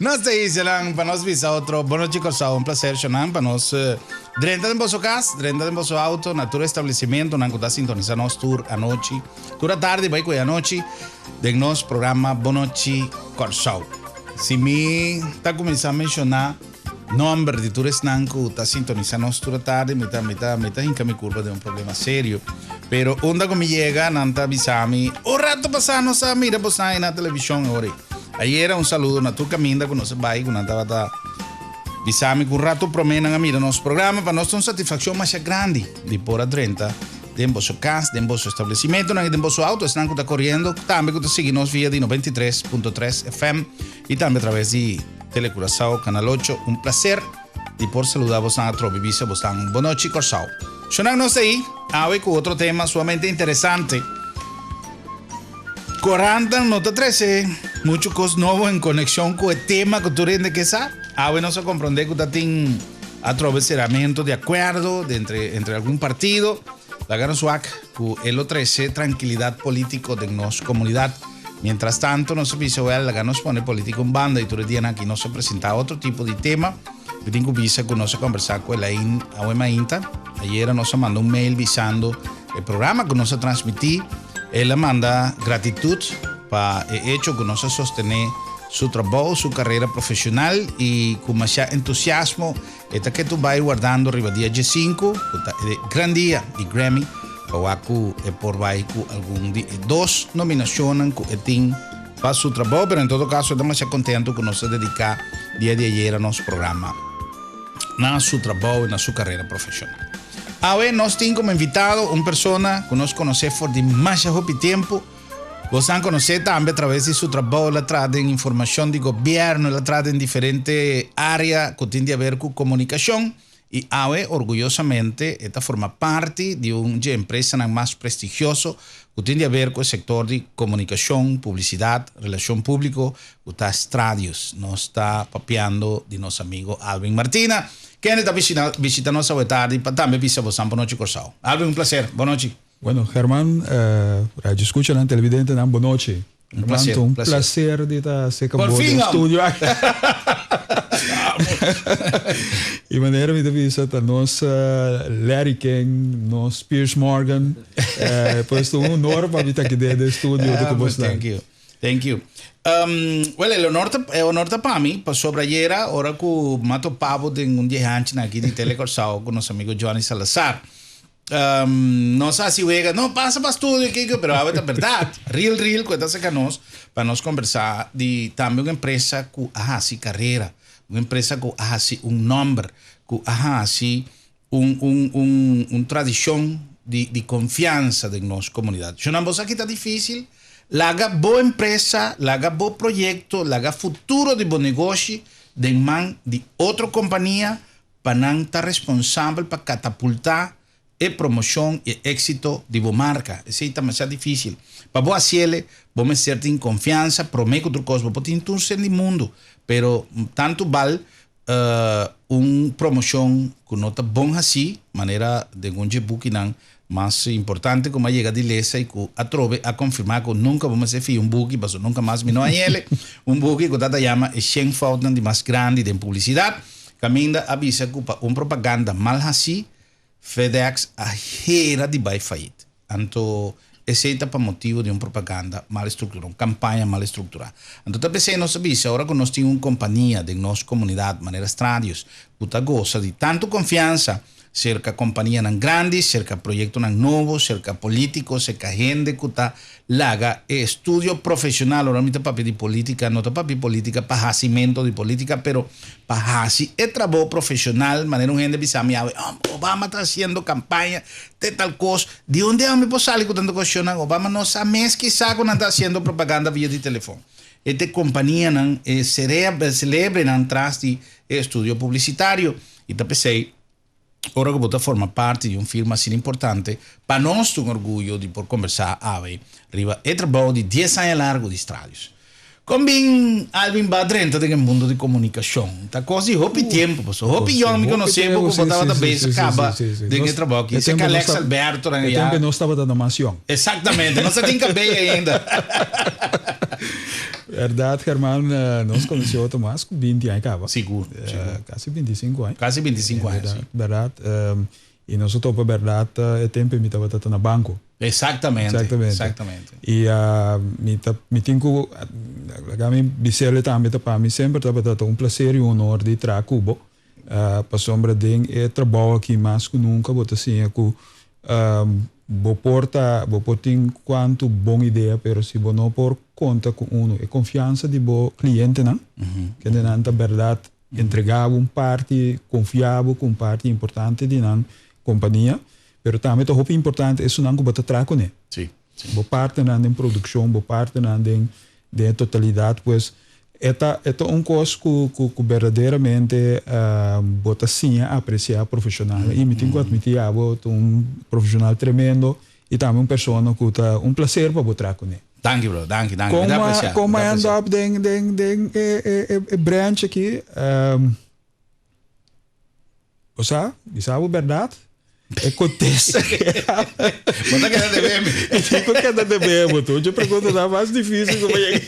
Nós dice lang para nós visa outro boa noite Corsau, um prazer Shonan para nós dentro de vosso casa, dentro de vosso auto, na tour estabelecimento, não que tá sintonizando nosso tour à noite, tour à tarde, vai com a noite, de nosso programa Boa Noite Corsau. Se me tá começando a mencionar nome de tour que tá sintonizando nosso tour à tarde, me tá em me curva de um problema sério. Pero onda como chega, não tá avisando, o rato passando, sa mira você na televisão agora. Ayer un saludo na tu caminda con nos bai con andava da bisami con rato promena a mira nos programa para nós uma satisfação mais grande de por a 30 de vosso casa, de vosso estabelecimento, de vosso auto, estão que está correndo, também que está seguindo nos via de 93.3 FM e também através de Telecuraçao, Canal 8. Um prazer de por saludar vos a trovi visa vos tan boa noite Corsau. Sonang nos aí, hoje com outro tema sumamente interessante. 40 nota 13, muchas cosas nuevas en conexión con el tema que tú tienes que saber. Ahora no se comprende que tiene atravesamiento de acuerdo entre algún partido. La gana suac con el 13, tranquilidad política de nuestra comunidad. Mientras tanto, no se visa la gana nos pone político en banda y tú le aquí no se presenta otro tipo de tema. Yo tengo visa que no se conversar con la INTA. Ayer nos mandó un mail visando el programa que no se transmití. Ella manda gratitud para el hecho que nos sostener su trabajo, su carrera profesional y con más entusiasmo. Esta que tú vas guardando arriba día G5, gran día de Grammy, para que por algún dos nominaciones para su trabajo, pero en todo caso estamos contentos que nos dedica día de ayer a nuestro programa, a su trabajo y a su carrera profesional. Ahora nos tenemos como invitado una persona que nos conoce por demasiado tiempo. Vos han conocido también a través de su trabajo, la trata en información de gobierno, la trata en diferentes áreas que tienen que ver con comunicación. Y ahora, orgullosamente, esta forma parte de una empresa más prestigiosa que tiene que ver con el sector de comunicación, publicidad, relación pública, que está Stradius. Nos está papeando de nuestro amigo Alvin Martina. Que está visitando esta tarde y también visita vos Boa Noite Corsau. Alvin, un placer. Boa noite. Bueno, Germán, radio escucha la televidente, boa noite. Un placer. Un placer de estar cerca del estudio. E maneira me visita nos Larry King, nos Piers Morgan. Pues un honor para estar aquí dentro del estudio. Thank you. Well, el honor para mí, pues sobre ayer, ahora que me topaba en un día antes aquí de Telecorsao con nuestro amigo Johnny Salazar. No sé si juega, no pasa para estudio, pero es verdad, real, cuéntase que para nos conversar de también una empresa que hace así carrera, una empresa que hace así un nombre, que hace así una tradición de confianza de nuestra comunidad. Yo no sé que está difícil. Laga boa empresa, laga bom projeto, laga futuro de bom negócio de man de outra companhia para não estar responsável para catapultar a promoção e êxito de boa marca. Isso é também difícil. Para boa ciele, vamos ser em confiança, prometo outra coisa, pode inturcer no mundo, pero tanto vale promoção que não está bom assim, maneira de um book não más importante como llega de lesa y que atrove a confirmar que nunca vamos a hacer un bookie, pero nunca más vino a él, un bookie que tata llama el 100 fotos de más grande de publicidad, caminda avisa que un propaganda mal así, FedEx ajera de vai falir. Anto ese para motivo de una propaganda mal estructurada, una campaña mal estructurada. Entonces pensé nos avisa ahora que nos tiene una compañía de nuestra comunidad, maneras radios, que goza de tanto confianza cerca companhia nan grande, cerca projeto nan novo, cerca político, cerca gente que está laga estudio profesional, ahora mismo papi de política, no papi política, para hacimiento de política, pero para hacer el trabajo profesional, manera un gente bisa Obama está haciendo campaña de tal cosa, de dónde me puedo salir con tanto cuestión, Obama no sabe quizá cuando está haciendo propaganda vía de teléfono. Esta compañía nan celebre nan tras de estudio publicitario, y te pensé ahora que você forma parte de uma firma assim importante, para nós é um orgulho de por conversar arriba é trabalho de 10 anos largo de Stradius. Como Alvin va dentro do mundo de comunicação, tá quase houve tempo, pessoal. Houve homem que não sei porque botava da base acaba de trabalho aqui. Esse Alex Alberto, né? O tempo não estava dando mansão. Exatamente, não se tem cabelo ainda. Verdade, Germán, nós conhecemos Tomás com 20 anos, acaba. Seguro. Quase 25 anos. Quase 25 anos, sim. Verdade. E nós estamos, verdade, é tempo que eu estava no banco. Exatamente. E me tenho, a minha bicicleta também, para mim sempre estava um prazer e um honor de ir para Cuba. Para sombra de trabalho aqui mais que nunca, vou assim, vou portar quanto boa ideia, pero se vou não por conta com é confiança de bo cliente, não? Que não é verdade entregar parte confiável com parte importante de não companhia, pero também é muito importante isso não que você traz com ele. Sim. Boa parte não em produção, boa parte não de totalidade, pois é coisa que verdadeiramente bota sim a apreciar profissional. E me tenho que admitir que profissional tremendo e também pessoa que tá prazer para botar com ele. Thank you, bro. Thank you. Como ando up branch aqui, você sabe a verdade? Acontece. Você quer beber? Eu quero beber, mas eu pergunto da mais difícil como é.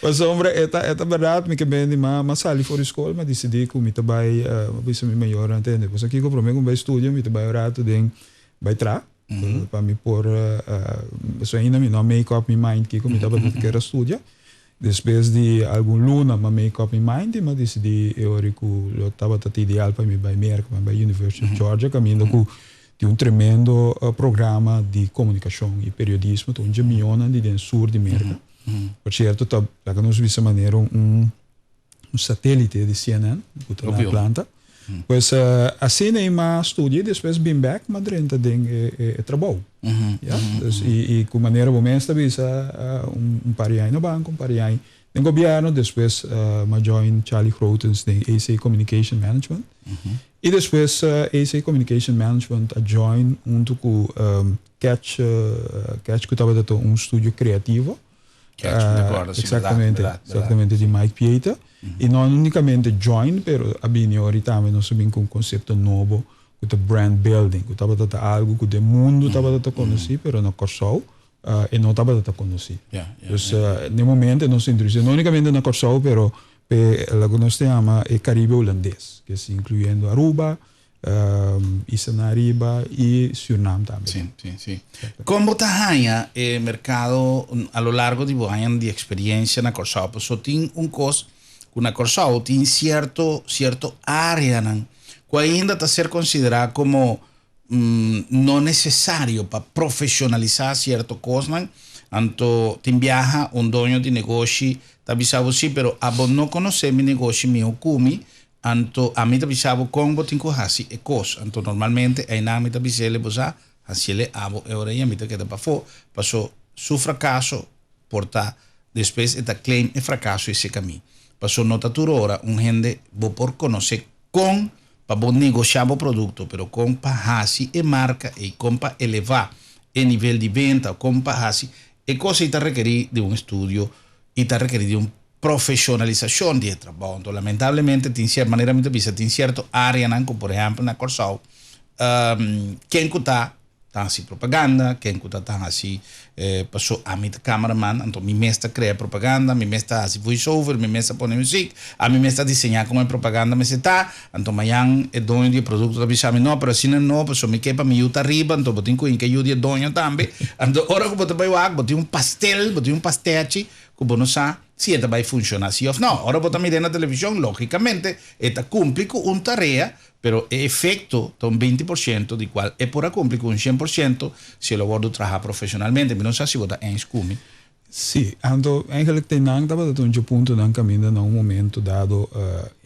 Mas sombra, é verdade, me que bem de mas sali fora escola, mas decidi que me trabalho, isso me melhor, entende? Porque aqui que o problema vai estudar, me trabalho rato de vai tra, para me pôr, isso ainda me não make up my mind que me tava quero estudar. Depois de algum luna, me make up my mind, mas decidi eu estava ideal para me vai América, para University of Georgia, caminho de tremendo programa de comunicação e periodismo, então já me de dentro sul de América. Por certo, tá nós dessa maneira satélite de CNN, na planta. Pois assim nem mais estudei, depois vim back, mas dentro de trabalho. E com maneira momento estava par de anos no banco, par de anos no governo, depois me join Charlie Grootens de AC Communication Management. E depois AC Communication Management a join junto com Catch que estava dando estúdio criativo. Exatamente de Mike Pieta. E não unicamente join, pero abbiamo também nós subimos com um conceito novo, com o brand building, que estava dando algo que o mundo estava dando conhecer, pero no Corsol e não estava dando conhecer. No momento nós introduzimos não unicamente no Corsol, pero la que nós chamamos é Caribe holandês, que se incluindo Aruba, Isanariba e Suriname também. Sim. Como está o mercado a lo largo de anos de experiência na Corsol? Só tem coisa na Corsol tem certo área que ainda está a ser considerado como não necessário para profissionalizar certa coisa. Então, tem viaja dono de negócio, está avisado sim, pero a não conhecer meu negócio, meu come, então a mim está avisado como tem que fazer é coisa. Então, normalmente, aí na mim está avisado, você assim abo agora e a mim está que para fora, passou seu fracasso, porta depois está claim e fracasso esse caminho. Passou nota toda hora, gente vou por conhecer com para negociar o produto, pero com para fazer e marca e com para elevar o nível de venda, com para fazer e coisa está requerir de estudo e está requerir de profissionalização de trabalho. Então, lamentavelmente, tem certa maneira muito vista, tem certa área, como por exemplo na Corsol, quem está assim propaganda, quem está assim passou a minha cameraman, então me mesta criar propaganda, me mesta assim voice over, me mesta pôr música, a me mesta desenhar como é propaganda, me está, então amanhã é dono de produto da bisame não, pero assim não, passou me quepa me yuta riba, então botem com que eu de dono também, então hora que botem vai o botem um pasteche, que não sabe se ele vai funcionar assim ou não. Ora botem me na televisão, logicamente, está cumpre com uma tarefa, pero o efeito de 20%, de qual é por cumprir com 100% se eu vou trabalhar profissionalmente. Não sei se você é escume. Sim, então, eigenlijk tem nada para um ponto não caminha num momento dado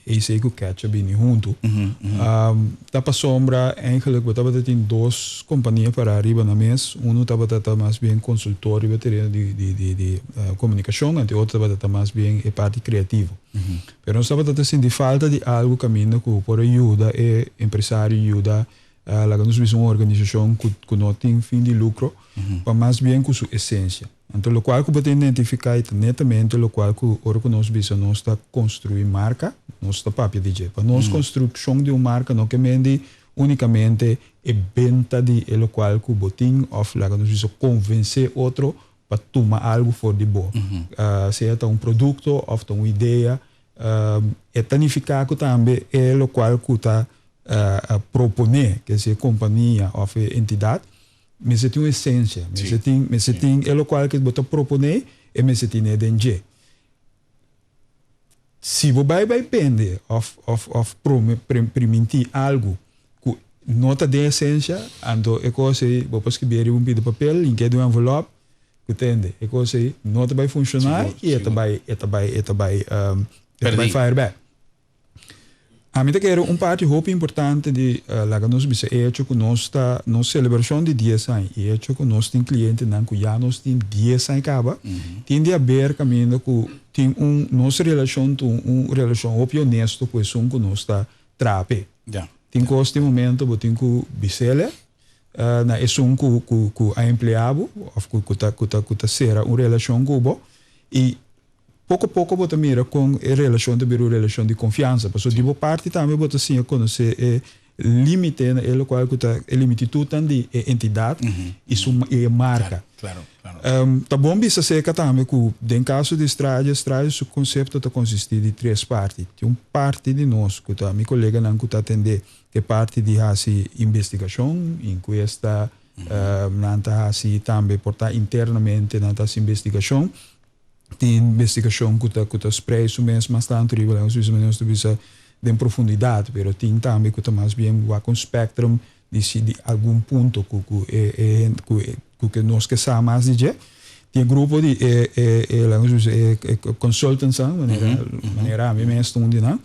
esse que o catch bem junto. Da para sombra, eigenlijk você tem duas companhias para arriba na mesa. Um estava mais bem consultório de comunicação, e o outro estava mais bem a parte criativa. Pero nós estava sentindo falta de algo caminho que por ajuda e empresário ajuda lá que nós vimos uma organização que não tem fim de lucro, para mais bem com sua essência. Então, o qual que você identificar netamente, o qual que nós vimos nós está construir marca, nós está papel DJ. Para nós construção de uma marca não que mende unicamente a venda de o qual que botin ou lá que nós vimos convencer outro para tomar algo for de bom. Se é um produto ou uma ideia, é tanificar que também é o qual que está proponer, que seja companhia ou entidade, mas se tem uma essência, mas se tem é o qual que você proponer, e mas se tem dentro. Se você vai depender of permitir algo que nota de essência, então é coisa aí, você escrever um pedido de papel, em que de um envelope, entende? É coisa aí, nota vai funcionar e vai fire back. A mim quero parte roupa importante de lá que nós bisa hecho que nossa celebração de 10 anos e hecho que nós tem cliente não que já nós tem 10 anos acaba tem de haver caminho que tem nossa relação relação honesto com isso que nós está trape tem coste momento que tem que bisele na isso que a empregado ou que será uma relação com e pouco a pouco você mira com a relação de confiança, porque de boa parte também você sim conhecer limite no qual é limite tudo de entidade isso é marca. Claro. Tá bom bisa ser que também que em caso de estradas o conceito está consistir de 3 partes. Tem uma parte de nós que tá meu colega não que atender que parte de assim investigação, encuesta, não tá assim também portar internamente não tá investigação. Tem investigação que está expresso mesmo bastante rival os menos de profundidade, mas tem também que está mais bem com spectrum de algum ponto que nós que sabemos mais de tem grupo de consultants maneira a mim mesmo onde não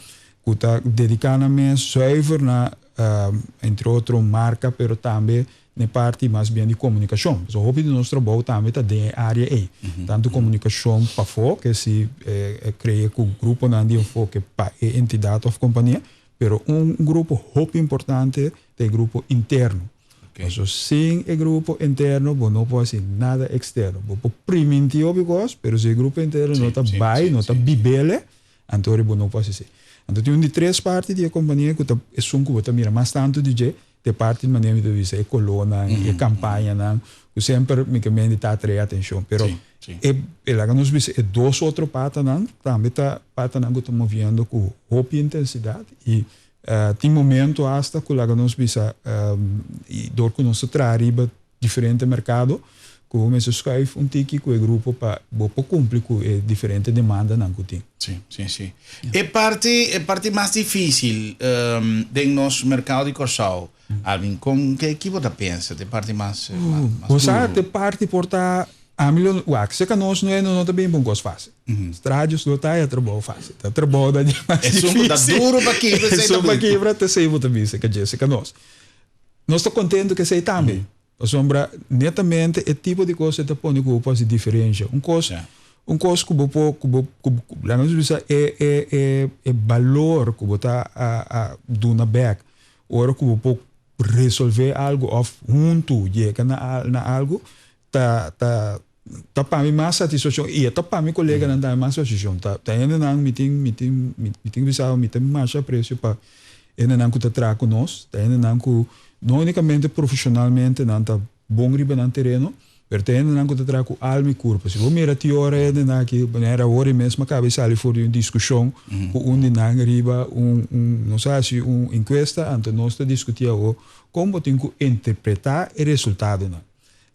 que está dedicado mesmo zuiver na entre outras marca, pero também na parte mais bem de comunicação. So, o hobby do nosso trabalho também está dentro da área aí. Tanto comunicação para fora, que se cria com o grupo não de foco para a entidade ou companhia, pero grupo hobby importante é o grupo interno. So, sem o grupo interno, não pode ser nada externo. Você primitivo because, pero se o grupo interno não está bem, não está bibele, então não pode ser. Então tem de 3 partes da companhia que é que você mira mais tanto de parte de maneira de dizer coluna e campanha não que sempre me que está atrair atenção pero lá que nós vemos 2 outros partes não também tá parte não que está movendo com roupa intensidade e tem momento hasta que lá que nós vemos e dor que nós traz diferente mercado como se escreve tique com o grupo para cumprir com diferente demanda não que tem. Sim. É parte mais difícil do nosso mercado de Corsal. Alvin, com que você pensa? De parte mais você de parte portar a milhão se que nós não está bem bom coisa fácil. Estradas não está trabalho fácil. Tá trabalho da mais difícil. Tá duro para aqui, para quebrar te sei você bisa que Jessica nós está contente que sei também. A sombra netamente é tipo de coisa que põe que pode diferenciar. Um coisa que lá nós bisa é valor que você a do na back. Ora que você resolver algo ou junto chega na algo tá para mim mais satisfação e tá para mim colega não dá mais satisfação tá ainda não meeting visão meeting mais preço para ainda não que tá trago nós tá ainda não que não unicamente profissionalmente não tá bom riba no terreno mas tá ainda não que tá trago alma e corpo se vou mirar teoria ainda não que maneira hora mesmo cabeça ali for uma discussão com um de não riba não sei se encuesta então nós está discutindo como tem que interpretar o resultado não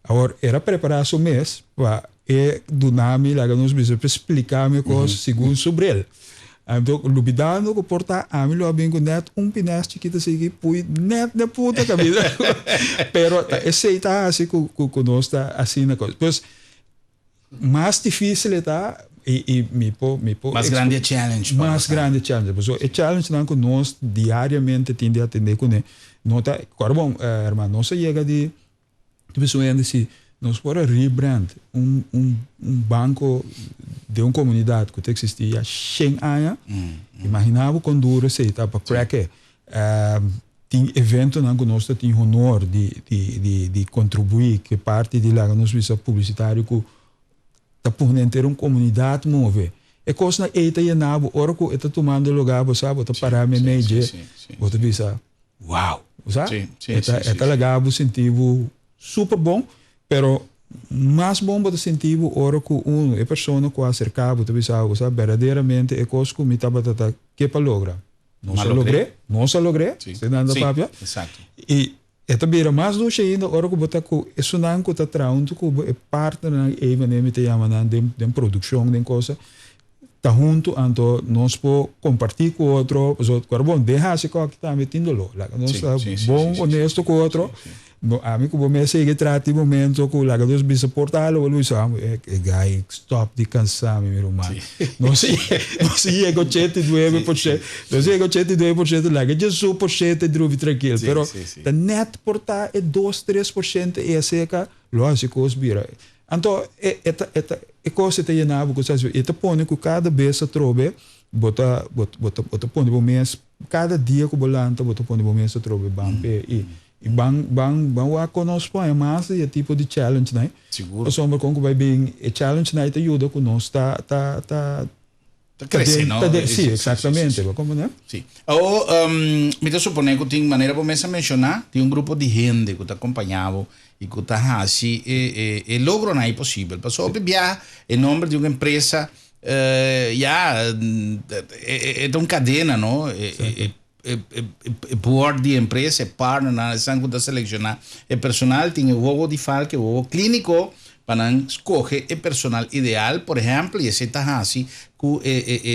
agora era preparar o mês para do nome lá que nós precisamos explicar minha coisa segundo sobre ele então lubidando que porta a mim lo bem com net pineste que tá seguir pui net na puta cabeça pero esse tá assim com nós tá assim na coisa pois mais difícil está e me mais grande challenge porque o challenge não que nós diariamente tende a atender com ele nota agora bom irmão nós chega de pessoa ainda se nós podemos rebrand banco de uma comunidade que existia há 100 anos imaginava quando dura se tá para cracker tem evento não que nós tem honor de contribuir que parte de lá nós visa publicitário que tá por ter uma comunidade mover é coisa na eita e nabo ora que está tomando lugar você sabe tá parar me meio você visa uau sabe é legal o sentido super bom pero mais bom para sentir ora que é pessoa que a cercar, você pensava, sabe, verdadeiramente é coisa que me estava que para lograr. Não se logré, se dando papia. Exato. E também mais do que ainda, ora que você com isso não que está trazendo que é parte da eventualmente te chama de produção de coisa. Tá junto, então nós podemos compartilhar com outro, agora bom, deixa se que está metendo lá, nós está bom, honesto com outro. A mim como me segue trate momento com lá dos bisa portal ou Luís guy stop de cansar meu irmão. Não sei ego 102%, não sei ego 102% lá, que Jesus por cento de tranquilo, pero da net portal é 2-3% é seca, lógico os bira. Então é coisa te llenava com essas e te põe com cada vez a trobe bota põe bom mês cada dia que bolanta bota põe bom mês a trobe bampe e bang a conosco é mais é tipo de challenge né seguro o sombra com que vai bem é challenge né te ajuda com nós tá crescendo sim exatamente como né sim ou me te supone que tem maneira para começar a mencionar tem grupo de gente que te acompanhava e que está assim e logro não é possível passou a viajar em nome de uma empresa é uma cadena não board de empresa, partner, na sangue da selecionar o personal tem o jogo de falque, o jogo clínico para escolher o personal ideal, por exemplo, e esse está assim, com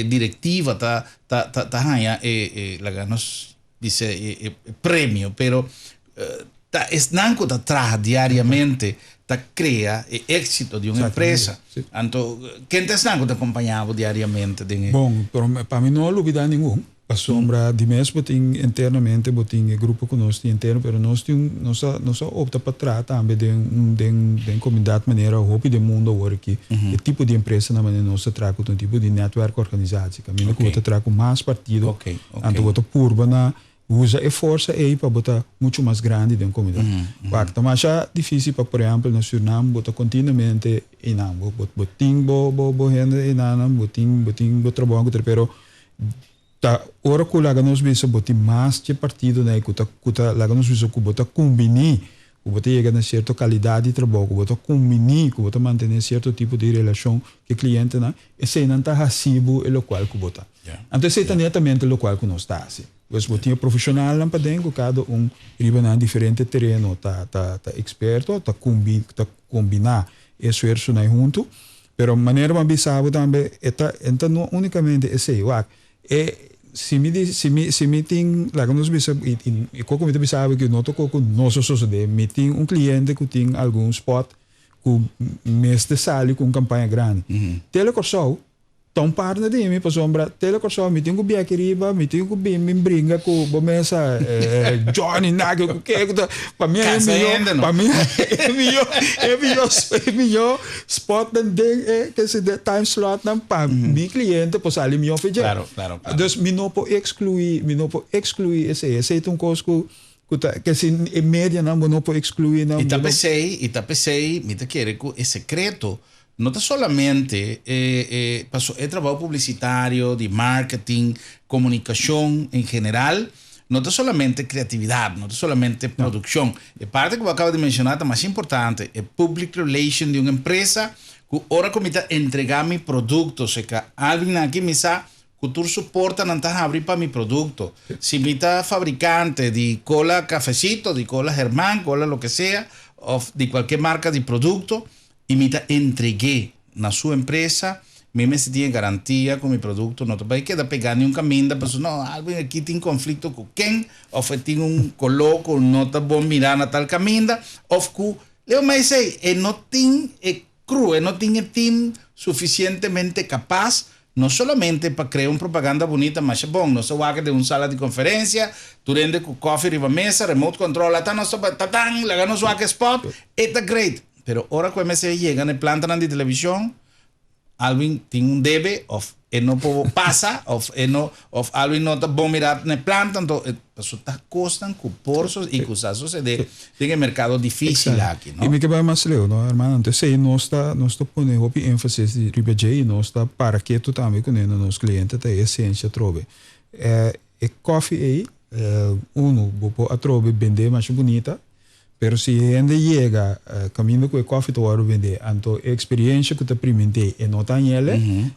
diretiva tá nos diz prêmio, pero tá esnanco tá traz diariamente tá cria o êxito de uma empresa. Então, quem tá esnanco tá acompanhado diariamente? Bom, para mim não há dúvida nenhuma. A sombra de mês botin internamente botin grupo conosco interno, pero nós opta para trás também de comunidade maneira hope de mundo agora aqui o tipo de empresa na maneira nós trago um tipo de network organização caminho que eu trago mais partido então botar purba na usa e força aí para botar muito mais grande de uma comunidade porque mas é difícil para por exemplo no Suriname botar continuamente e não botin bo gente e não botin trabalho pero tá ora que lá nós vemos botar mais de partido né que lá nós vemos que botar combinar que botar chegar a certa qualidade de trabalho que botar combinar que botar manter certo tipo de relação que cliente né esse não está recibo é o qual que botar então esse é netamente o qual que nós está assim os botinha profissional não para dentro cada riba na diferente terreno tá experto tá combinar esforço né junto pero maneira mais bizarra também então não unicamente esse se me tem lá quando nós bisa e como me sabe que não toco com nosso de me tem cliente que tem algum spot com mês de sali com campanha grande telecorso tão partner de mim para sombra telecorso me tem que bia queriba me tem que bem me brinca com bomesa Johnny Nagel que para mim é melhor spot de que se de time slot não para mi cliente para salir melhor feijão claro então me não pode excluir esse é um coisa que se média não pode excluir não e tá pensei me te quer que é secreto no está solamente trabajo publicitario, de marketing, comunicación en general, no está solamente creatividad, no está solamente producción. La parte que yo acabo de mencionar, la más importante, es public relation de una empresa que ahora como está entregar mi producto, o sea, que alguien aquí me dice que tú soporta no estás abrir para mi producto. Si me está fabricante de cola cafecito, de cola Germán, cola lo que sea, o de cualquier marca de producto, y me entregué na sua empresa, me senti garantia com meu produto, não vai quedar pegando em caminho da pessoa, não, alguém aqui tem conflito com quem, ou tem coloco, não está bom mirar na tal caminho, ou que, eu mais sei, não tem cru, não tem time suficientemente capaz, não somente para criar uma propaganda bonita, mas é bom, não só vai de uma sala de conferência, durante com coffee riba mesa, remote control, lá está nosso, tatang, lá nosso spot, está great. Pero ahora cuando se llega en planta de televisión, alguien tiene debe, o no pasa, o alguien no está bom mirar en planta, entonces está costan con porsos y cosas suceder en el mercado difícil aquí, ¿no? Y me queda más leo, ¿no, hermano? Entonces, no está poniendo énfasis de RBJ, no está para que tú también con los clientes te esencia trove. El coffee ahí, uno, a trove vender más bonita, Pero si gente llega caminando con el coffee te voy a vender, anto experiencia que te experimenté y no tan ele,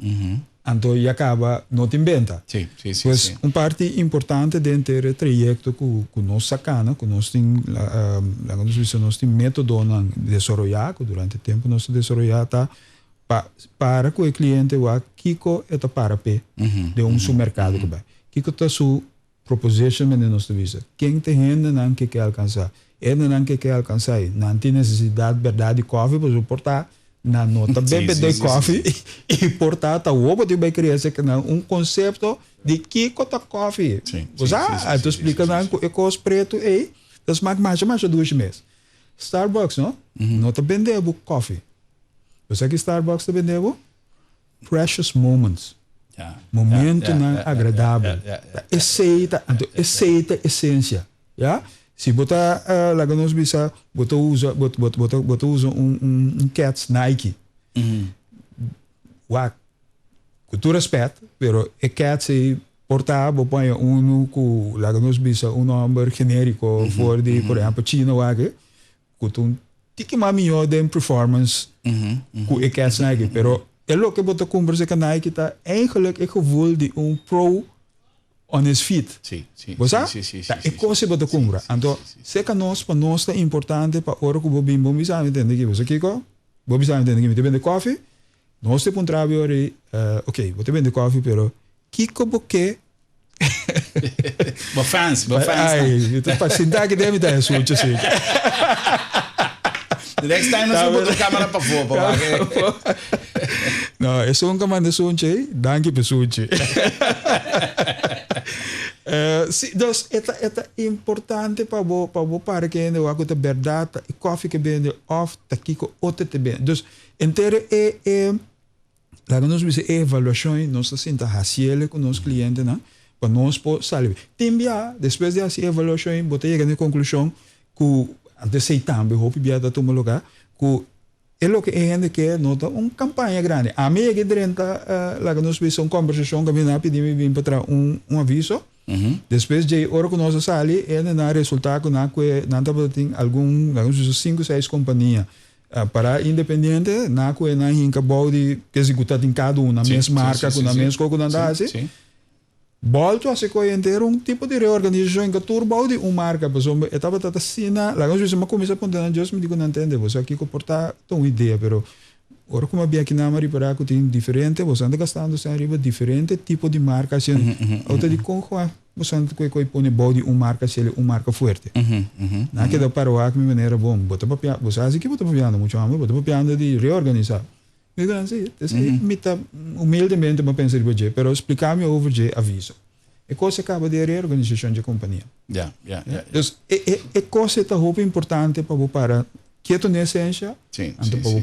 anto ya acaba no te inventa. Sí, sí, sí. Pues sí. un parte importante dentro del trayecto que nos sacana, que nos tem método de desarrollar, que durante el tiempo nos desarrollar para que el cliente va kiko eta para pe de un supermercado que vai. Kiko tá su proposition de nossa visa. Quem tem renda não que quer alcançar. Ele não que quer alcançar. Não tem necessidade verdade de coffee para suportar. Na nota bebe de coffee e portar tá o de vai criar esse canal conceito de kiko tá coffee. Você tu explica não que o cos preto e das mais 2 meses. Starbucks, não? Nota vendendo coffee. Você que Starbucks tá vendendo precious moments. Momento agradável. Aceita essência. Se botar lá que nós bisa, botar usa Cats Nike. Com todo respeito, pero é Cats é portável, põe com lá que nós bisa número genérico for de, por exemplo, China wagen, com tique mais melhor de performance com é Cats Nike, pero é lo que você compra com Nike tá eigenlijk het gevoel de pro on his feet. Sim, sim. Sim. É coisa que você compra. Então, se que nós para nós é importante para hora que o Bobby sabe entender que você Kiko, Bobby sabe entender que você vende coffee, nós temos trabalho aí, ok, você vende coffee, pero Kiko porque fans. Ai, então para sentar que deve dar isso, assim. The next time nós vamos botar a câmera para fora. Não, é só comando sunche, danke per sunche. Dus het importante para que ainda o de verdade, o coffee que vende of taquico outro te vende. Dus inteiro lá nós vamos avaliação, nós senta haciele com nossos clientes, né? Para nós por saber. Timbia, depois de essa avaliação, botei a conclusão que aceitamos, eu hope biada tomar lugar, que é o que a gente quer nota uma campanha grande. A mim é que durante lá que nós fizemos uma conversação que me pedimos para um aviso. Depois de hora que nós saímos, ele na resultado que não tem alguns 5, 6 companhias para independente, na que na hinca body que executa em cada uma, na mesma marca, com a mesma coisa que não assim. Volto a se conhecer tipo de reorganização que turbo de uma marca, mas eu estava assim, lá nós vimos começar a ponderar, eu me digo não entende, você aqui comportar uma ideia, pero ora como havia aqui na Maripara que tem diferente, você anda gastando sem arriba diferente tipo de marca, assim, outra de conjugar, você anda com põe body uma marca, se ele uma marca forte, na que dá para o ar que me maneira bom, bota papel, você acha que bota papel, muito amo, bota papel de reorganizar. Então, humildemente, eu pensei que pero explicar-me over de aviso. É coisa que acaba de reorganização de companhia. Então, é coisa que é importante para quieto na essência,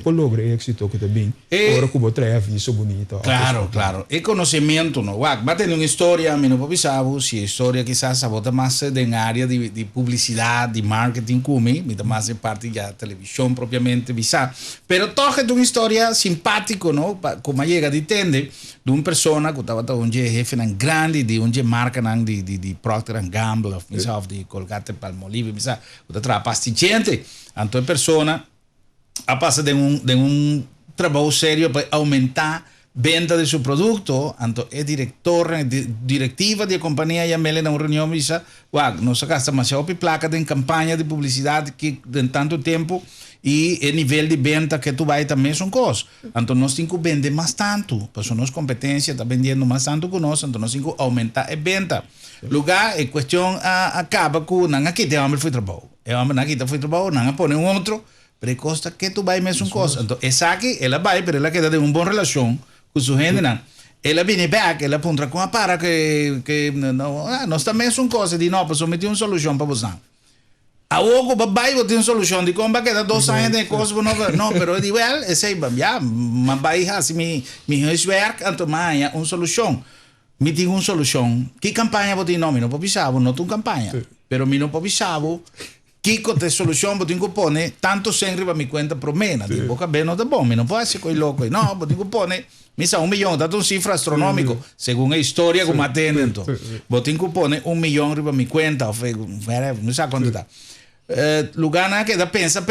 para lograr êxito que também. Agora que você aviso bonito. Claro. E conhecimento, não? Vai ter uma história, eu não pensava, se a história quizás sabota mais na área de publicidade, de marketing, como, mais em parte da televisão propriamente, visa. Pero toca de uma história simpática, não? Como chega de entender, de uma pessoa que estava um jefe grande, de uma marca de Procter & Gamble, of de Colgate-Palmolive, visa, que trabalha pastichente. Então a pessoa a passa de um trabalho sério para aumentar a venda de seu produto. Então é diretiva da companhia e a mele na reunião diz, nós gastamos uma placa de campanha de publicidade que em tanto tempo e o nível de venda que tu vai também são coisas. Então nós temos que vender mais tanto, porque nossa competência está vendendo mais tanto que nós, então nós temos que aumentar a venda. Lugar, a questão acaba com não aqui tem homem foi trabalho. É homem aqui foi trabalho, não põe outro, pero costa que tu vai mesmo coisa. Então essa aqui, ela vai, pero ela queda de uma boa relação com sua gente, não. Ela vem back, ela aponta com a para que nós também são coisas de não, para someter uma solução para você. A ogo babai eu tenho solução de como que dá 2 anos de coisa não, pero eu digo ela, sei, já, mas vai assim me work, então mais uma solução. Me tem uma solução. Que campanha você tem? Não, não pode pensar, não tem campanha. Pero me não pode pensar, que tem solução, você tem que pôr tanto sempre para me conta por mês. Tipo, que não tá bom, me não pode ser coisa louco. Não, você tem que pôr, me sa 1 milhão, dá uma cifra astronômica, segundo a história que me atende. Você tem que pôr 1 milhão para me conta, não sei quanto dá. lugar na que da pensa,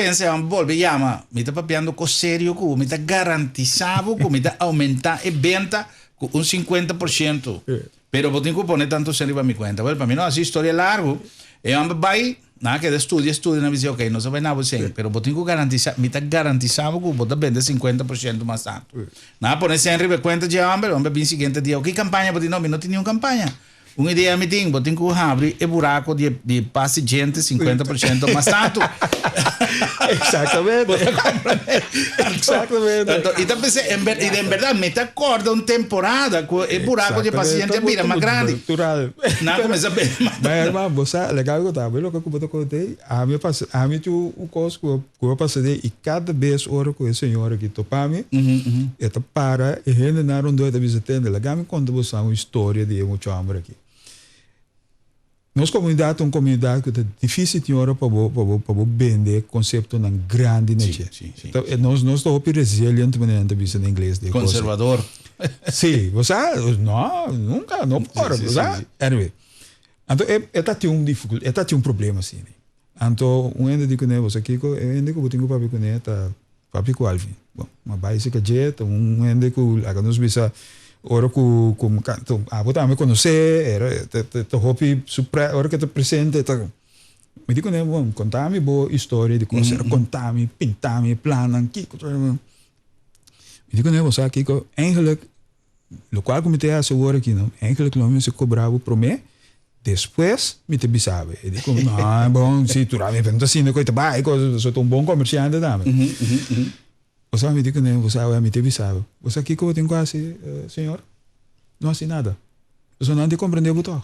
volve chama, me tá papiando com sério, com me tá garantizado, com me tá aumentar e venda com 50%. Pero vou ter que pôr tanto sério para me conta. Well, para mim não, assim, história é largo. Eu vai, na que estudia, na visão, ok, não sabe nada você, pero vou ter que garantizar, me tá garantizado que vou vender 50% mais tanto. Na pôr sempre me conta de homem bem seguinte dia, que campanha, vou ter não tem nenhuma campanha. Uma ideia me tem, vou ter que abrir o buraco de passe gente 50% mais tanto. Exatamente. Exatamente. Então pensei, em verdade, me acorda uma temporada com o buraco de paciente vira mais grande. Não começa a ver. Mas, irmão, você é legal que eu estava, o que eu contei, a mim tinha um curso que eu passei e cada vez hora com esse senhor aqui topa me, eu para e ele não dois da visita, legal me conta você uma história de um chambre aqui. Nossa comunidade é uma comunidade que é difícil de hora para vender conceito na grande nicho. Então, nós estamos resilientes maneira de em inglês. Conservador. Sim, você não, nunca, não pode, você. Anyway, então tem um dificuldade, tem um problema assim. Então, um ende de conhecer você aqui, ende que eu tenho para conhecer tá papi com Alvin. Bom, uma básica jet, um ende que agora nós bisa ora com canto a botar me conhecer era te hopi supra ora que te presente tá me digo né vamos contar me boa história de coisa contar me pintar me planan que me digo né você aqui que eigenlijk lo qual comitê assegura aqui não eigenlijk não me se cobrava por mim depois me te bisabe e digo não bom se tu me vende assim coisa vai coisa sou um bom comerciante também você me diz, né? Você vai me ter visado. Você aqui que eu tenho quase, senhor? Não assim nada. Você não te compreendeu, botão.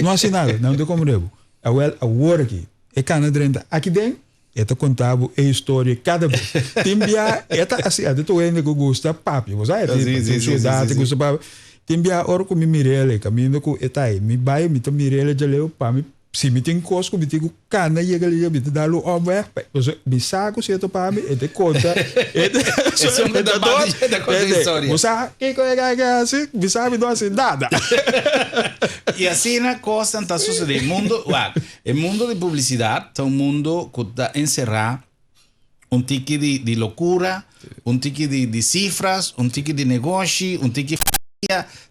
Não assim nada, não te compreendeu. Agora aqui, é cana dentro. Aqui dentro, é contava a história cada vez. Timbia, é assim, é tu ainda que gosta papi. Você é sociedade, gosta papi. Timbia, ora com me mirele, caminho com etai, me vai, me to mirele de leu, pa me se me tem cosco, me tem cana e ele me dá o homem, você me saco se eu para me e te conta, isso é uma da conta história. Você que é assim, me sabe não assim nada. E assim na costa está sucedendo, o mundo de publicidade é um mundo que está encerrado, tique de loucura, tique de cifras, tique de negócio, tique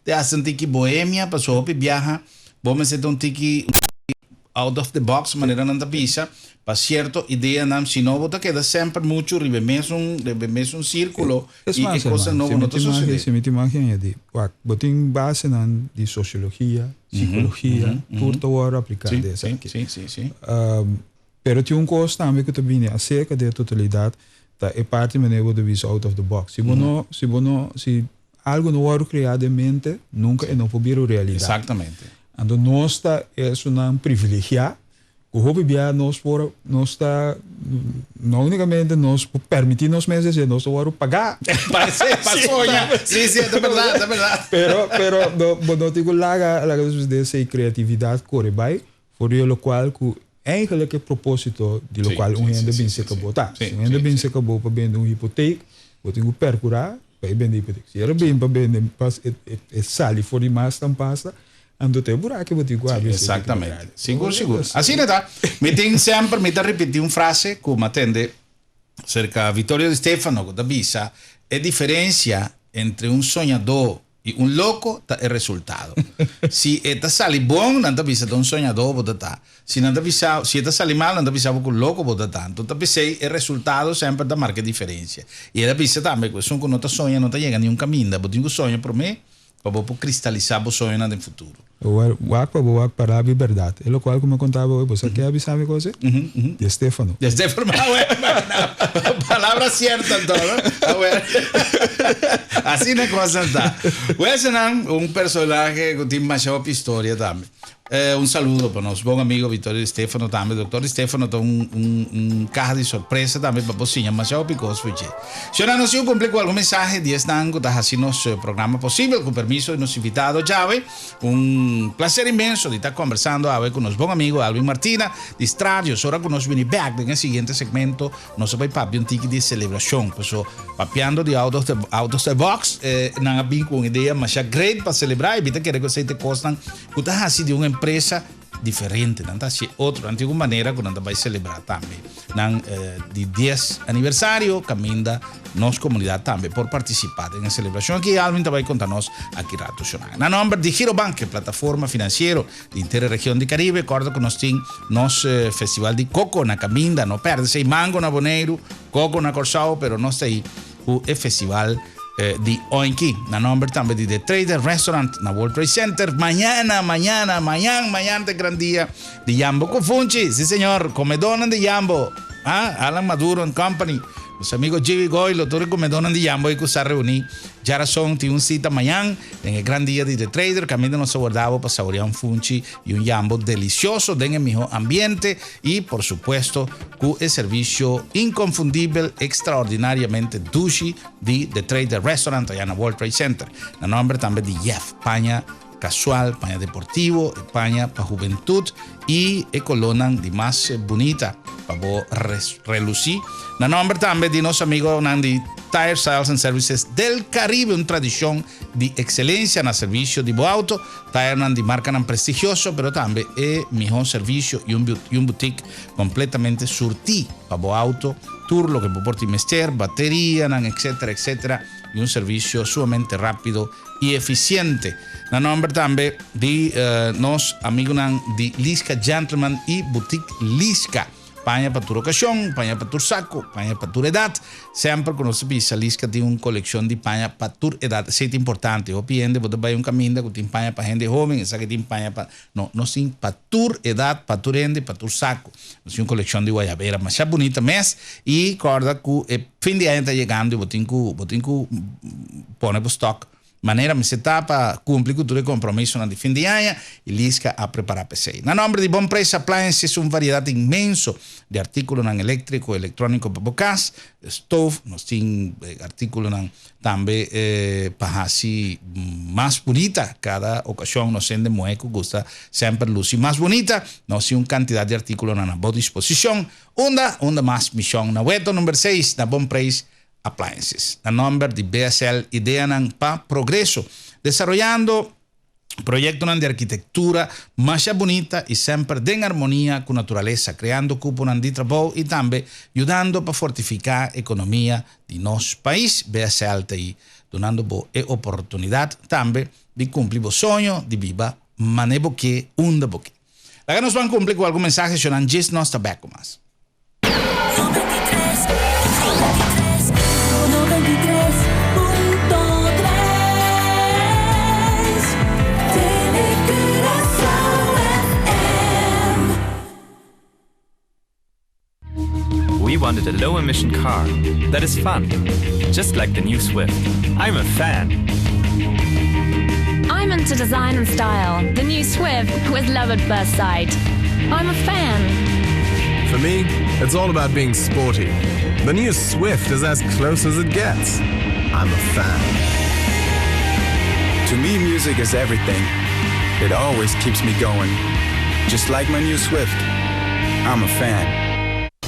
de hacer tique boêmia, pessoa que viaja, vamos ser tique out of the box, maneira não da pisa, para certo ideia não, se não você queda sempre muito mesmo um círculo e coisa nova não está sucedendo. Se me imagina de, botem base de sociologia, psicologia, tudo hora aplicada dessa aqui. Sim. Pero tinha coisa também que também acerca da totalidade, tá é parte maneira de visa out of the box. Se algo não é criado em mente, nunca é não pode vir a realidade. Exatamente. Então, nós é um privilégio que o hobby nós está não unicamente nós permitir nós mesmos nós vamos pagar para sonhar sim é verdade pero não digo lá dessa criatividade corre bem por o qual que eigenlijk het propósito de lo qual gente bem se acabou tá gente bem se acabou para vender hipoteca eu tenho que percurar para vender hipoteca se era bem para vender sali for mais tampasta ando te buraco vou te guardar exatamente seguro assim tá me tem sempre me tá repetir uma frase como atende cerca Vittorio Di Stefano da Bisa é diferença entre um sonhador e um louco tá é resultado se tá sali bom não tá bisa um sonhador vou tá se não tá bisa se tá sali mal não tá bisa com louco vou tá então tá pensei é resultado sempre da marca diferença e da bisa também são que não tá sonha não tá chega nenhum caminho vou ter um sonho para mim para cristalizar o sonho no futuro. O para a verdade. É o qual, como eu contava, você quer avisar uma coisa? De Stefano. De Stefano, palavra certa, então. Assim é coisa está. Esse é um personagem que tem mais história também. Um saludo para nosso bom amigo Vittorio Di Stefano também. Doutor Di Stefano tem carro de surpresa também para você, mas já o picoso foi. Se não se cumpre com algum mensagem de este ano, está fazendo nosso programa possível, com permisso de nosso invitado Jave. Prazer imenso de estar conversando com nosso bom amigo Alvin Martina, de Estradio. Agora que nós vamos back no seguinte segmento, nós vamos para um tique de celebração. Então, papiando de out of the box, não há bem com ideia, mas é great para celebrar. E que você te costam, que está fazendo uma empresa diferente, nanta si outro antiga maneira que nanta vai celebrar também. Nan de 10 aniversário, caminda nossa comunidade também por participar na celebração aqui. Alvin vai contar nós aqui rato sonang. Na nome de Girobank, plataforma financeira de inteira região de Caribe, recorda que nós temos nosso festival de coco na caminda, não perde se mango na Boneiro, coco na Corsao, pero nós tem o festival de Oinki, na nome também de The Trader Restaurant na World Trade Center. Mañana de gran dia de Jambo Cofunchi, sí señor, comedona de Jambo, Alan Maduro and Company. Os amigos Jimmy Goy, los todos comedores de Jambo y que se reunir. Ya razón, tiene un cita mañana en el gran día de The Trader. Camino nos guardaba para saborear un funchi y un Jambo delicioso en el mejor ambiente. Y por supuesto, con el servicio inconfundible, extraordinariamente douche de The Trader Restaurant allá en el World Trade Center. El nombre también de Jeff Paña casual, paña deportivo, paña para juventud y colonan de más bonita para relucir. Na nombre también de nuestro amigo Nandi Tire Sales and Services del Caribe, una tradición de excelencia en el servicio de auto. Tire Nandi marca prestigioso, pero también es mejor servicio y un boutique completamente surti para auto, tour, lo que puede mester, batería, etcétera, etcétera. Y un servicio sumamente rápido y eficiente. Na nombre también de nos amigos de Lisca Gentleman y Boutique Lisca. Paña para tu ocasión, paña para tu saco, paña para tu edad. Siempre conoce que Lisca tiene una colección de paña para tu edad. Eso es importante. O piende, vos te vas a un camino que tiene paña para gente joven, esa que tiene paña para... No sin para tu edad, para tu rende, para tu saco. Es una colección de guayabera más bonita mes. Y recuerda que el fin de año está llegando y vos tienes que poner stock. Manera me se tapa, cumple con tu compromiso en el fin de año y Lisca a preparar PC. Na nombre de Bon Price Appliances, una variedad inmenso de artículos eléctricos, electrónicos para bocas, stove, nos tiene artículos también para así más bonita. Cada ocasión nos sende mueco, gusta siempre luz y más bonita. Nos tiene una cantidad de artículos a nuestra disposición. Onda más misión. Na weto número 6, na Bon Price Appliances. El nombre de BSL Idean para Progreso, desarrollando proyectos de arquitectura más bonita y siempre en armonía con la naturaleza, creando cupos de trabajo y también ayudando para fortificar la economía de nuestro país. BSL TI, donando oportunidad también de cumplir los sueños de viva manebo que unda boque. La que nos van a cumplir con algún mensaje, yo no nos está back más. We wanted a low-emission car that is fun, just like the new Swift. I'm a fan. I'm into design and style. The new Swift with love at first sight. I'm a fan. For me, it's all about being sporty. The new Swift is as close as it gets. I'm a fan. To me, music is everything. It always keeps me going. Just like my new Swift. I'm a fan.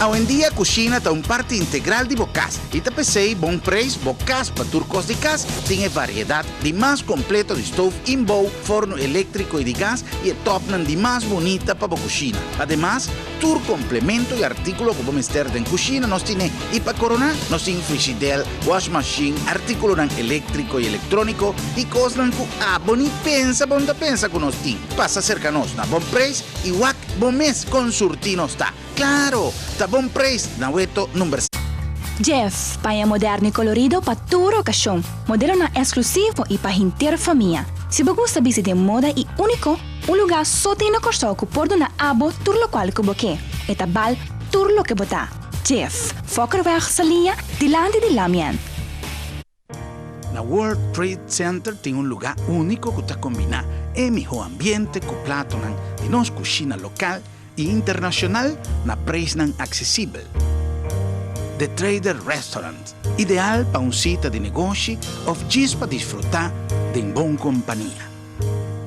Hoy en día, cocina está una parte integral de bocas. Y te pensé, Bon Price, bocas para turcos de gas, tiene variedad de más completo de stove in-bow, forno eléctrico y de gas y el top de más bonita para cocina. Además, tur complemento y artículo como mester de cocina nos tiene y para coronar nos tiene frigidel, wash machine, artículo eléctrico y electrónico y cosas que boni pensa con nos tiene. Pasa cercanos na Bon Price y wack bon mes con surtino está. Claro, está Bon Price na weto número 6. Jeff, paña moderno y colorido para tu ocasión. Modelo exclusivo y para inteira família. Se você gusta de moda y único, un lugar só tem no Corsao que por donar abo tur lo qual que boque. E tabal tur lo que bota. Jeff, Fokkerweg Salia, dilante de Lamien. Na World Trade Center tem un lugar único que está combina el mejor ambiente con plato de nos cocina local e internacional na preço accessível. The Trader Restaurant, ideal para un sitio de negocio o just para disfrutar de una buena compañía.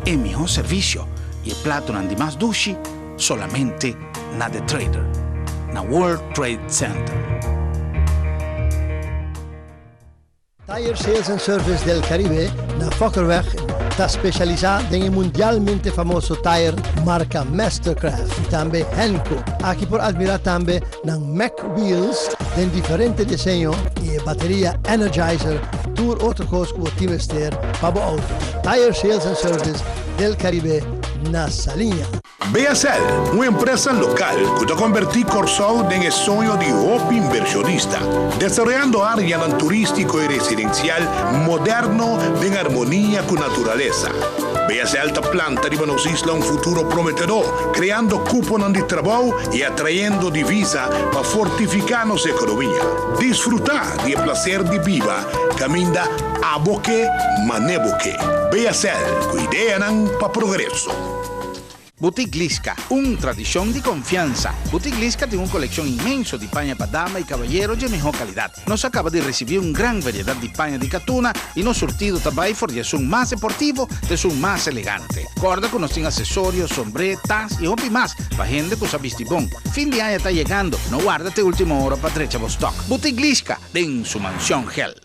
El mejor servicio y el plato de más dushi solamente na The Trader, na World Trade Center. Tire Sales and Service del Caribe, na Fokkerweg está especializada en el mundialmente famoso tire marca Mastercraft y también Hankook. Aquí por admirar también los Mac Wheels de diferentes diseños y batería Energizer, tour otro cosa que te vestir para auto. Tire Sales and Service del Caribe, na Salinha. BSL, una empresa local que ha convertido Corsol en el sueño de un inversionista, desarrollando áreas turístico y residencial moderno en armonía con la naturaleza. BSL ta planta de nos isla un futuro prometedor, creando cupos de trabajo y atrayendo divisa para fortificar nuestra economía. Disfrutar del placer de viva, camina a boque, maneboque. BSL, cuidean para progreso. Boutique Lisca, una tradición de confianza. Boutique Lisca tiene una colección inmensa de paña para dama y caballeros de mejor calidad. Nos acaba de recibir una gran variedad de paña de catuna y nos surtido también de son más deportivo, de son más elegante. Corda que nos tiene accesorios, sombrero, taz y hopi más para gente que sabe bon. Fin de año está llegando, no guárdate última hora para trecha stock. Boutique Lisca, en su mansión Hell.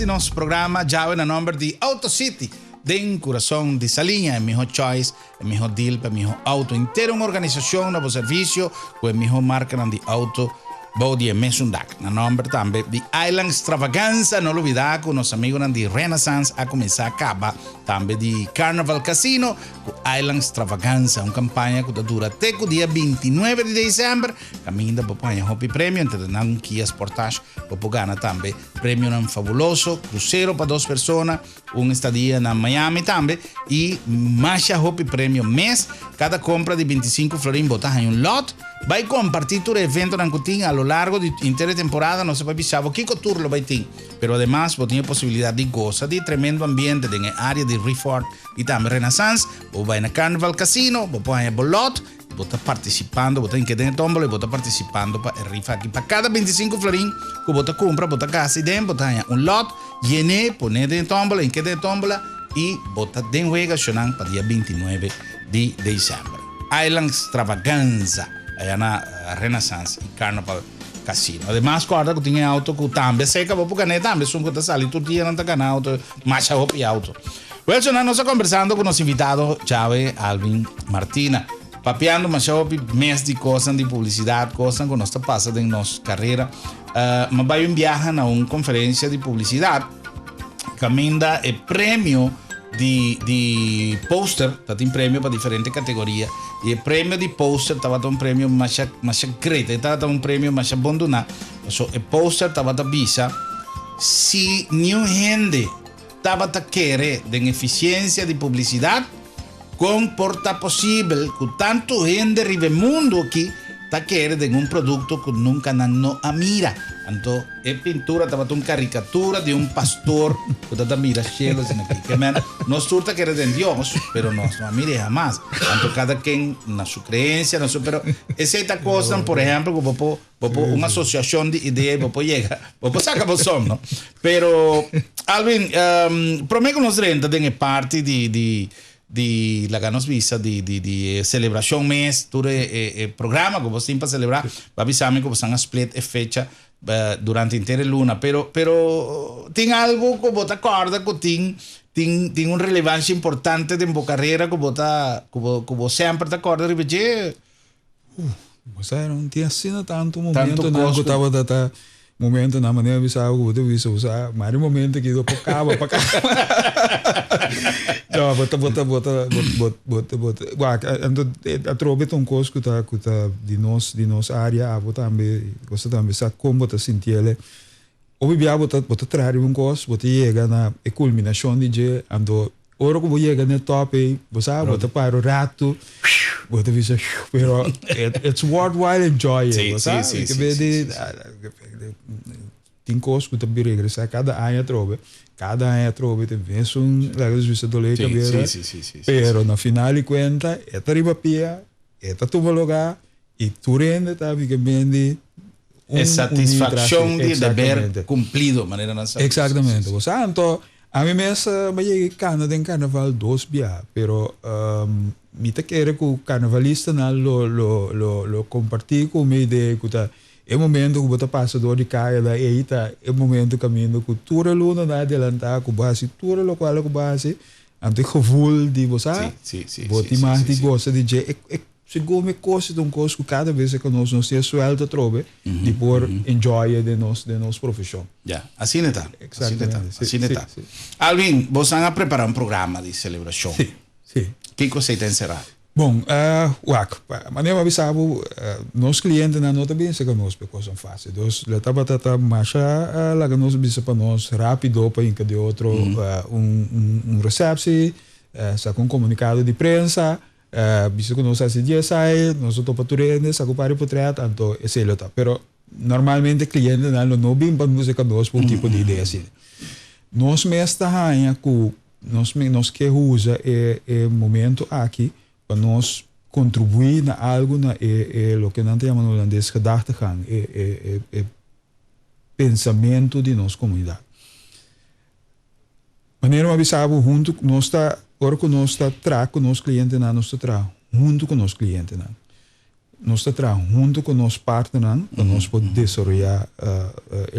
En nuestro programa ya en el nombre de Auto City de corazón de Salinha, el mejor choice, el mejor deal, el mejor auto entero, una organización, nuevo servicio, con el mejor marca de auto, Body Mesundak. El nombre también de Island Extravaganza, no lo olvidar con los amigos de Renaissance a comenzar a acabar, también de Carnival Casino, con Island Extravaganza, una campaña que dura até el día 29 de diciembre, camina para poner Hopi Premio, entre un Kia Sportage, para ganar también premio en fabuloso, crucero para 2 personas, una estadía en Miami también, y más Hopi Premio mes, cada compra de 25 florins botas en un lot, va a compartir tu evento en Cutín a lo largo de entera temporada, no se puede pisar, Kiko Tour lo va a tener, pero además vos tienes posibilidad de gozar de tremendo ambiente en el área de Refort y también Renaissance, vos vas en el Carnival Casino, vos pones el bolot, vos estás participando, vos estás en tómbola y vos estás participando para el rifa aquí. Para cada 25 florín que vos te compras, vos estás casi dentro, vos estás un lot, llené, poner en tómbola, en que de tómbola y vos estás de juega para el día 29 de diciembre. Island Extravaganza, allá en la Renaissance y Carnival Casino. Además, guarda que tiene auto que también seca, vos porque también son que te sale tu día en el auto, más y auto. Bueno, nos está conversando con los invitados, Chávez, Alvin, Martina. Papeando más mes de cosas de publicidad, cosas que nos pasa en nuestra carrera. Me voy a viajar a una conferencia de publicidad que manda el premio de póster, está un premio para diferentes categorías. Y el premio de póster estaba un premio más secreto, estaba un premio más abandonado. El póster estaba visa si ni gente estaba querer de eficiencia de publicidad, comporta posible que tanto gente arriba el mundo aquí está querer de un producto que nunca no mira. Então, é pintura, estava uma caricatura de um pastor que está mira cielos aqui. Que nós surta que de Deus, pero nós não mire jamás. Então, cada quem na sua crença, na sua, pero essa coisa, por exemplo, que uma associação de ideias, chega, saca o som, não? Pero, Alvin, prometo que nós renta de parte de la ganos visa de celebração mês, todo programa que você tem para celebrar, vai avisar-me que você split a fecha durante inteira luna, pero tem algo que você acorda que tem uma relevância importante de sua carreira que você sempre te acorda de repetir. Você não tinha sido tanto momento na que estava momento na maneira de usar o que você usar, mas momento que eu pocava para cá. Não, bota. A trobe tão coisa que tá de nossa área, você também sabe como você sentir ele. Ou bia bota trazer coisa, você chega na culminação de dia, ando ora que você chega no top, você bota para o rato, você visa, pero it's worthwhile enjoy it, sim. Tem coisas que também regressar cada ano trobe tem vez lágrimas vista do leite pero na final de conta é riba pia é tudo lugar e tu rende tá fica bem de satisfação de dever cumprido maneira não sabe exatamente você então a mim mesmo vai chegar Canadá em carnaval 2 dia pero me te quero que o carnavalista não lo compartilhe com minha ideia que tá é o momento que você passa dor de caia da eita é o momento caminho que tudo aluno na adelantar com base tudo lo qual com base ante gevoel de você você mais de gosta de je segundo me coisa de coisa que cada vez que nós se suelta trobe de por enjoy de nossa profissão assim está Alvin você vai preparar preparado programa de celebração sim que você tem encerrado. Bom, maneira avisado, nós clientes na nota bem se conosco porque coisa fácil. Então, le tata marcha lá que nós bisa para nós rápido para encadear outro recepção, saca comunicado de prensa, bisa que nós assim dia sai, nós tô para turende, saca para portrait, então esse é o pero normalmente cliente não bem para música conosco tipo de ideia assim. Nós mesmo rainha que nós que usa é momento aqui para nós contribuir na algo na o que nós chamamos no holandês gedachtegang, pensamento de nossa comunidade. Maneira uma bisabo junto nós está ora que nós está tra com nosso cliente na nós está junto com nosso cliente na nós está tra junto com nosso partner para nós poder desenvolver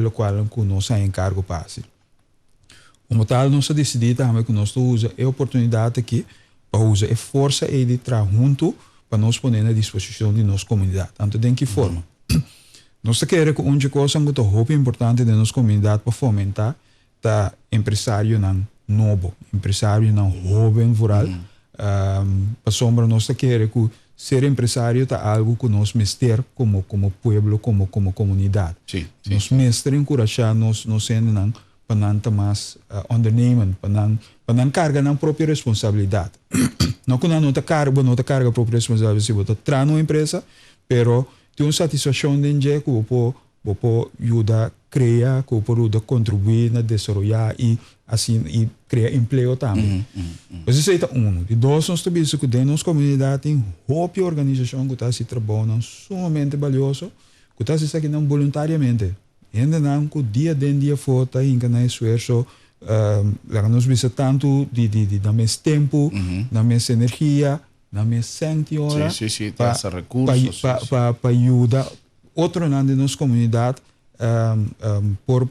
o qual que nós é encargo passe. Como tal nós decidimos também que nós usa a oportunidade aqui para usar a força e de tra junto para nós pôr na disposição de nossa comunidade. Tanto de que forma? Nós queremos que uma coisa que é muito importante de nossa comunidade para fomentar tá empresário novo, empresário jovem rural. Para sombra nós queremos que ser empresário tá algo que nós mestre como pueblo, como comunidade. Nós mestre encorajar nós sendo para não mais ondernemen, para não carregar a própria responsabilidade. Não que não carga a própria responsabilidade se você traz uma empresa, pero tem uma satisfação de que você pode ajudar a criar, que você pode contribuir na desenvolver e assim criar emprego também. Isso é um. E dois, nós também que dentro da nossa comunidade tem uma organização que está se trabalhando sumamente valioso, que está se fazendo voluntariamente. Ainda não que dia fora ainda não é esforço nós visa tanto de dar mais tempo, dar mais energia, dar mais 100 horas para recursos para ajudar outro na nossa comunidade por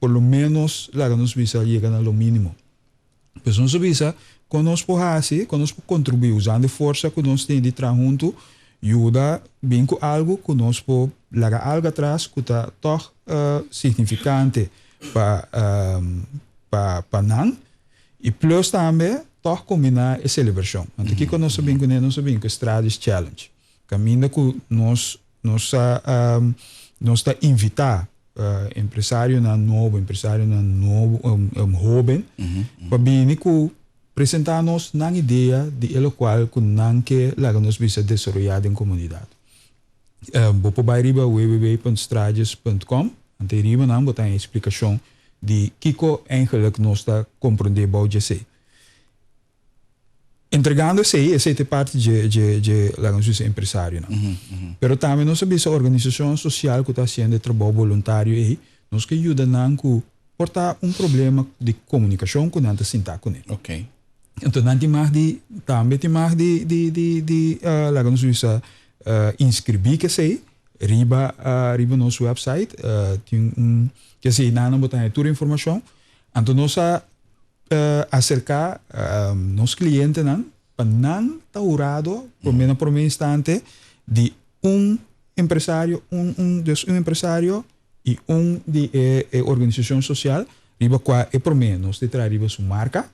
lo menos nós visa chegar ao mínimo. Pois nós visa conosco assim, conosco contribuir usando a força que nós temos de trabalhar junto, ajuda bem com algo que nós podemos largar algo atrás que está toch significante para nós e plus também toch combinar a celebração. Então aqui nós sabemos que Estrades Challenge caminha que nós está invitar empresário novo jovem para vir que apresentar-nos na ideia de ele qual que não que lá nós visa desenvolver em comunidade. Vou para www.strades.com Anterior não botar uma explicação de Kiko eigenlijk nós está compreender about você. Entregando essa é parte de lá no seu empresário, não. Pero também nós sabemos a organização social que está fazendo trabalho voluntário aí, nós que ajuda não com portar problema de comunicação com nós sentar com ele. Ok. Então não tem mais lá no seu inscrever que sei riba nosso website tem que sei não botar toda a informação. Então nós acercar nos clientes não para não taurado por menos instante de empresário empresário e de organização social riba qual é por menos de trazer riba sua marca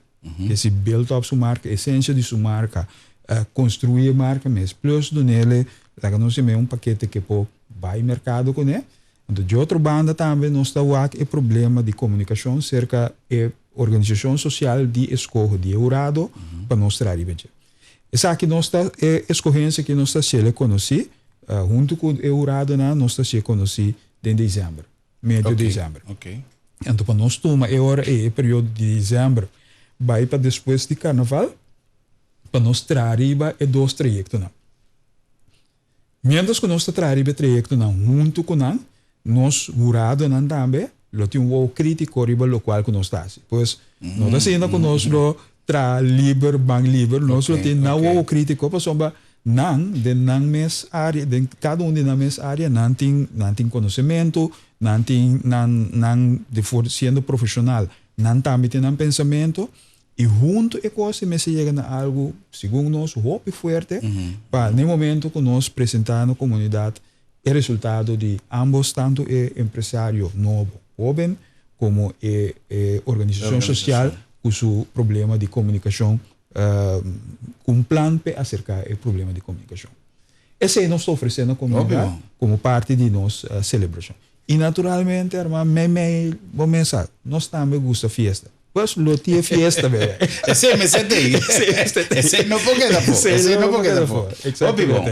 que se build up sua marca essência de sua marca construir marca mas plus do nele lá que nós temos paquete que pode vai mercado com ele. Então de outra banda também nós está o problema de comunicação cerca da organização social de escolha de Eurado para nós trazer riba. Essa aqui nós está escolhência que nós está se conhecer junto com o Eurado nós está se conhecer em dezembro, meio de dezembro. Ok. Então para nós toma hora período de dezembro vai para depois de carnaval para nós trazer dois trajectos não. Mientras que nós trazer trajecto não junto com nós Eurado não também lo tem crítico riba lo qual que nós está. Pois nós está sendo com nós lo tra liber bang liber nós lo tem não crítico para sombra não de não mes área de cada de na mes área não tem conhecimento não tem de for sendo profissional não também tem pensamento e junto e coisa me se chega a algo segundo nós hope forte para no momento que nós apresentamos à comunidade o resultado de ambos tanto o empresário novo jovem como a organização social com seu problema de comunicação com plano para acercar o problema de comunicação. Esse é nós estamos oferecendo à comunidade como parte de nossa celebração. E naturalmente, irmão, vou pensar, nós também gostamos de festa. Pues lo tiene fiesta, bebé. Esse me sente aí. Esse não pode dar fora. Esse não pode dar fora.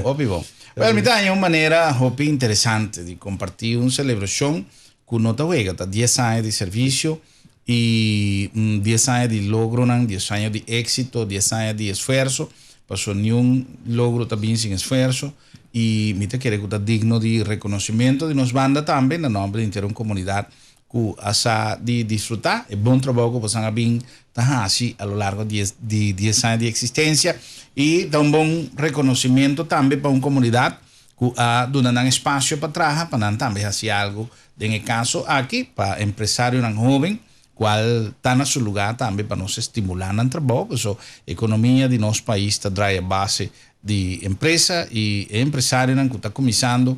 Óbvio bom. Well, me dá uma maneira hopi interessante de compartir uma celebração que não está juega, tá 10 anos de serviço e 10 anos de logro, 10 anos de éxito, 10 anos de esforço. Passou nenhum logro também sem esforço e me te quer que está digno de reconhecimento de nos banda também no nome de inteira comunidade que asa de disfrutar o bom trabalho que vocês bem assim a lo largo de 10 anos de existência e dá bom reconhecimento também para uma comunidade que dá espaço para trabalhar para também fazer algo. No caso aqui para empresário jovem qual está no seu lugar também para nos estimular no trabalho, porque a economia de nosso país está a base de empresa e empresário que está começando.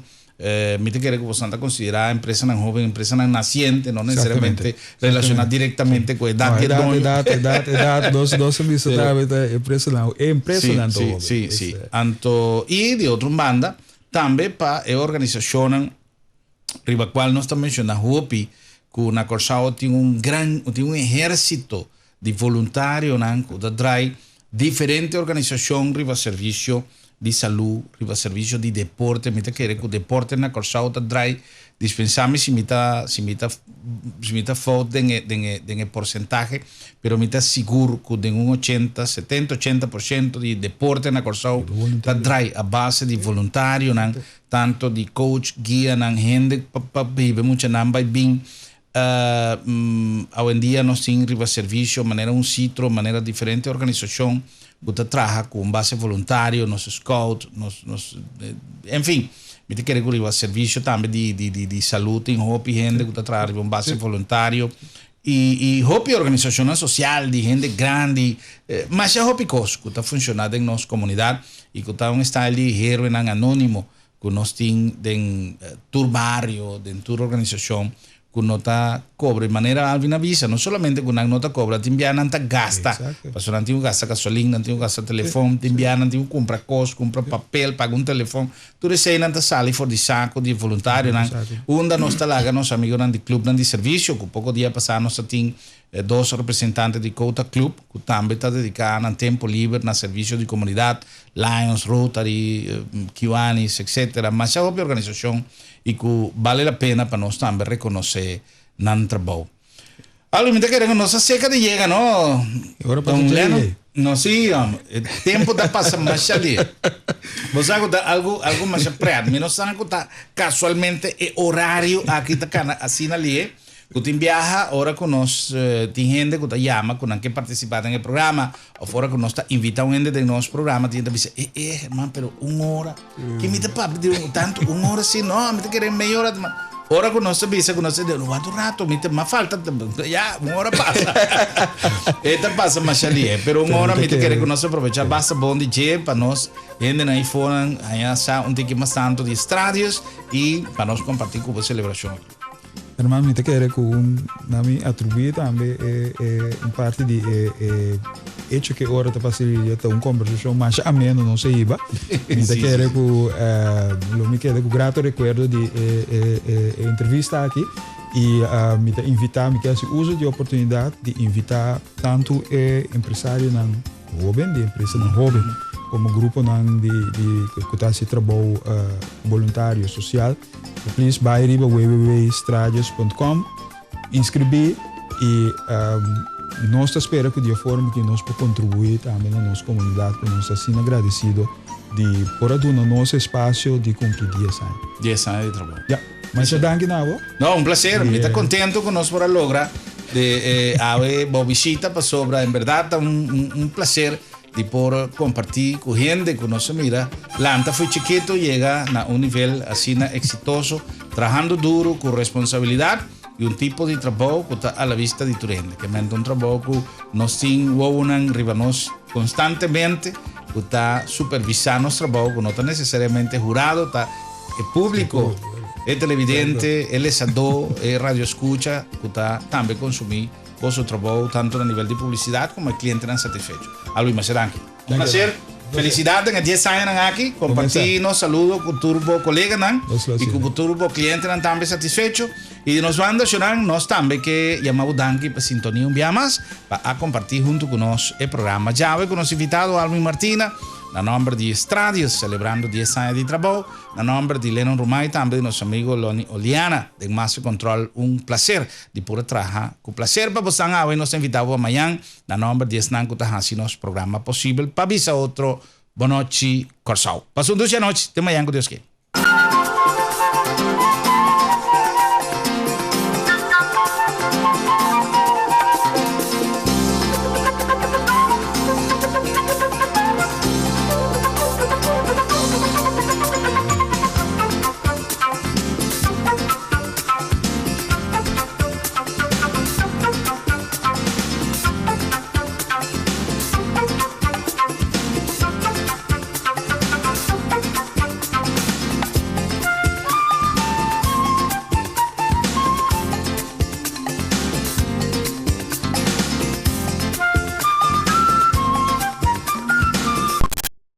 Me te quero que você está considerar a empresa jovem, empresa nasciente, não necessariamente relacionada diretamente com a idade de dono. Idade, nós empresa não. Sim. Então, e de outra banda, também para a organização, riba qual nós estamos mencionando, HOPI, que na Corsao tem um exército de voluntários que traz diferentes organizações riba serviço de saúde, riba serviço de deporte. Me quer que o deporte na Corsao traz dispensame se me foto de porcentaje, pero me está seguro que de 70-80% de deporte na Corsao traz a base de voluntário, tanto de coach, guia, gente para viver muito vai bem. Hoje em dia nós temos riba serviço, maneira sítio, maneira diferente organização que trabalha com base voluntário, nos scout, enfim, me te quero que riba serviço também de saúde, tem hopi gente que trabalha com base voluntário e hopi organização social de gente grande, mas é hopi coisa que está funcionando em nossa comunidade e que está style de héroe anônimo que nós temos em tur barrio, em tur organização que não está cobra de maneira alvina visa, não somente que não está cobra, te envia não gasta, porque não tem gasta gasolina, não tem gasta telefone, te envia não tem compra coisa, compra papel, paga telefone, tudo isso aí não está sali for de saco de voluntário, onde nós está lá, nós amigos de clube de serviço, que pouco dia passado nós tem 2 representantes de Cota Club, que também está dedicado a tempo livre na serviço de comunidade, Lions, Rotary, Kiwanis, etc. Mas é uma organização e que vale a pena para nós também reconhecer no trabalho. Algo me querendo nossa seca de chega, não? Agora para o não, sim, o tempo da passa mais ali. Você acha algo mais preto, mas não sabe que casualmente é horário aqui tá assim ali. Que tem viaja, ora que nós tem gente que chama, que participar no programa, ou fora que nós invita gente do nosso programa, tem gente que diz, irmão, pero 1 hora, que me te papo de tanto 1 hora assim, não, me te querem meia hora, ora que nós sabemos que nós dizemos, não quanto rato, me te falta, já, 1 hora passa. Eta passa mais ali, pero 1 hora me te querem que nós aproveitar, basta bom dia para nós, gente na iPhone, aí já tem que mais tanto de estrádios e para nós compartilhar com a celebração. Hermano, me quer que nami atribuir também parte de hecho que hora te facilita uma conversação mais ameno, não sei iba. Me quer que me quer que grato recuerdo de entrevista aqui e me invitar, me quer se uso de oportunidade de invitar tanto empresário não jovem, de empresa não jovem, como grupo não de que está se trabalho voluntário social. Please vai riba www.estradios.com, inscrever e nós esperamos que de forma que nós podemos contribuir também na nossa comunidade, que nós assim agradecido de por no nosso espaço de cumprir 10 anos. 10 anos de trabalho. Yeah. Mas eu danke nabo. Não, um prazer. Me está contento que nós por lograr de haver uma visita para sobra. Em verdade, um prazer de por compartir com gente que nos mira. Lanta foi chiquito, chega a um nível assim exitoso, trabalhando duro, com responsabilidade e um tipo de trabalho que está à vista de turende, que é um trabalho que nós temos riba nós constantemente, que está supervisando nosso trabalho, que não está necessariamente jurado, está público, é televidente, é lesador, é radio escucha, que está também consumir vosso trabalho, tanto a nível de publicidade como o cliente não satisfeito. Algo mais danke. Um prazer. Felicidades em 10 anos aqui. Compartilhe nos saludo com o turbo colega e com o turbo cliente também satisfeito. E nos vamos a nós também que chamamos danke para sintonia dia mais para compartilhar junto com nós o programa. Já com nosso invitado Alvin Martina, na nome de Estradios, celebrando 10 anos de trabalho, na nome de Lennon Rumay, também nosso amigo Oliana, de Massa Control, prazer de poder trabalhar. Com prazer para você, nós invitamos amanhã, na nome de Esnan, que está fazendo nosso programa possível, para avisar outro, boa noite, Corsal. Passou 12 noite, até amanhã, com Deus quer.